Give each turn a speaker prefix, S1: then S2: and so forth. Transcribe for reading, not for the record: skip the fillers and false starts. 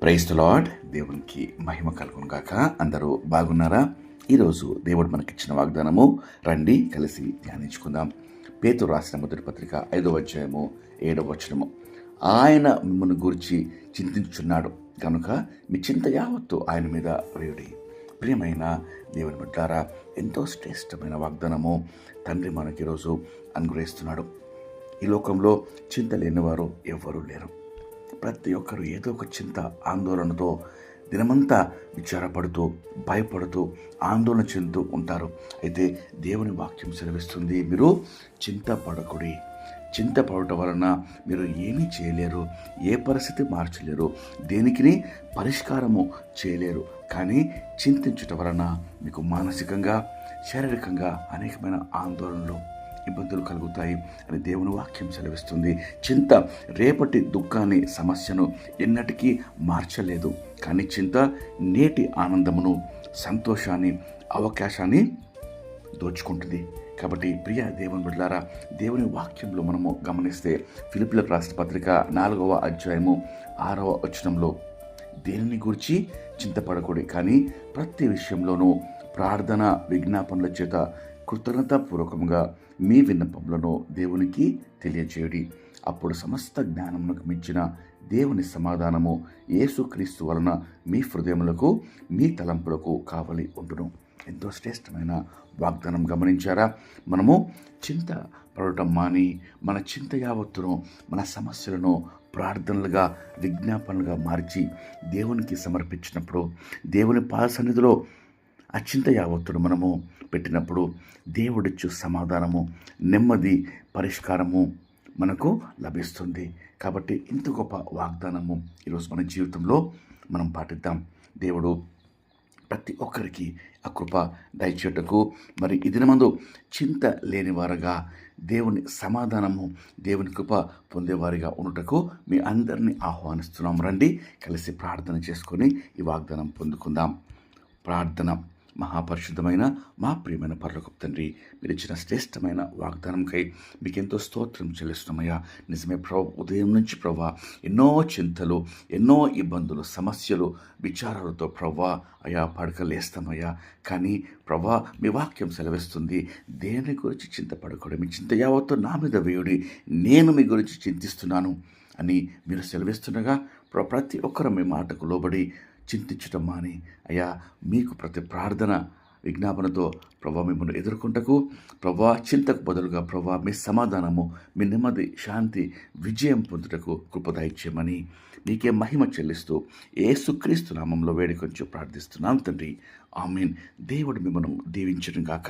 S1: Praise the lord. దేవునికి మహిమ కలుగును గాక. అందరూ బాగున్నారా? ఈరోజు దేవుడు మనకిచ్చిన వాగ్దానము రండి కలిసి ధ్యానించుకుందాం. పేతురు రాసిన మొదటి పత్రిక 5వ అధ్యాయము 7వ వచనము. ఆయన మిమ్మల్ని గురించి చింతించుచున్నాడు కనుక మీ చింత యావత్తు ఆయన మీద వేయుడి. ప్రియమైన దేవుని బిడ్డలారా, ఎంతో శ్రేష్టమైన వాగ్దానము తండ్రి మనకి ఈరోజు అనుగ్రహిస్తున్నాడు. ఈ లోకంలో చింత లేనివారు ఎవ్వరూ లేరు. ప్రతి ఒక్కరు ఏదో ఒక చింత, ఆందోళనతో దినమంతా విచారపడుతూ, భయపడుతూ, ఆందోళన చెందుతూ ఉంటారు. అయితే దేవుని వాక్యం సెలవిస్తుంది, మీరు చింతపడకుడి. చింతపడటం వలన మీరు ఏమీ చేయలేరు, ఏ పరిస్థితి మార్చలేరు, దేనికి పరిష్కారము చేయలేరు. కానీ చింతించటం వలన మీకు మానసికంగా, శారీరకంగా అనేకమైన ఆందోళనలు, ఇబ్బందులు కలుగుతాయి అని దేవుని వాక్యం సెలవిస్తుంది. చింత రేపటి దుఃఖాన్ని, సమస్యను ఎన్నటికీ మార్చలేదు. కానీ చింత నేటి ఆనందమును, సంతోషాన్ని, అవకాశాన్ని దోచుకుంటుంది. కాబట్టి ప్రియ దేవుని బిడ్డలారా, దేవుని వాక్యంలో మనము గమనిస్తే ఫిలిప్పీయులకు రాసిన పత్రిక 4వ అధ్యాయము 6వ వచనంలో, దేనిని గురించి చింతపడకూడదు, కానీ ప్రతి విషయంలోనూ ప్రార్థన, విజ్ఞాపనల చేత కృతజ్ఞతాపూర్వకంగా మీ విన్నపములను దేవునికి తెలియజేయుడి. అప్పుడు సమస్త జ్ఞానమునకు మించిన దేవుని సమాధానము యేసుక్రీస్తు వలన మీ హృదయములకు, మీ తలంపులకు కావలి ఉండును. ఎంతో శ్రేష్టమైన వాగ్దానం గమనించారా? మనము చింత పడటం మాని మన చింత యావత్తును, మన సమస్యలను ప్రార్థనలుగా, విజ్ఞాపనలుగా మార్చి దేవునికి సమర్పించినప్పుడు, దేవుని పాద సన్నిధిలో ఆ చింత యావత్తును మనము పెట్టినప్పుడు దేవుడిచ్చు సమాధానము, నెమ్మది, పరిష్కారము మనకు లభిస్తుంది. కాబట్టి ఇంత గొప్ప వాగ్దానము ఈరోజు మన జీవితంలో మనం పాటిద్దాం. దేవుడు ప్రతి ఒక్కరికి ఆ కృప దయచేటకు, మరి ఈ దినమందు చింత లేనివారుగా, దేవుని సమాధానము, దేవుని కృప పొందేవారిగా ఉండుటకు మీ అందరినీ ఆహ్వానిస్తున్నాం. రండి కలిసి ప్రార్థన చేసుకొని ఈ వాగ్దానం పొందుకుందాం. ప్రార్థన. మహాపరిశుద్ధమైన మా ప్రియమైన పరలోకపు తండ్రి, మీరు ఇచ్చిన శ్రేష్టమైన వాగ్దానంకై మీకెంతో స్తోత్రం చెల్లిస్తున్నామయ్యా. నిజమే ప్రభు, ఉదయం నుంచి ప్రభు ఎన్నో చింతలు, ఎన్నో ఇబ్బందులు, సమస్యలు, విచారాలతో ప్రభు అయా పడకలేస్తామయ్యా. కానీ ప్రభు మీ వాక్యం సెలవిస్తుంది, దేని గురించి చింతపడకూడదు, మీ చింత యావత్తు నా మీద వేయుడి, నేను మీ గురించి చింతిస్తున్నాను అని మీరు సెలవిస్తుండగా ప్రతి ఒక్కరు మీ మాటకు లోబడి చింతించటం మాని అయ్యా, మీకు ప్రతి ప్రార్థన, విజ్ఞాపనతో ప్రభా మిమ్మల్ని ఎదుర్కొంటకు, ప్రభా చింతకు బదులుగా ప్రభా మీ సమాధానము, మీ నెమ్మది, శాంతి, విజయం పొందుటకు కృపదయచేయమని మీకే మహిమ చెల్లిస్తూ యేసుక్రీస్తు నామంలో వేడుకొంచు ప్రార్థిస్తున్నాం తండ్రి. ఆమేన్. దేవుడు మిమ్మల్ని దీవించును గాక.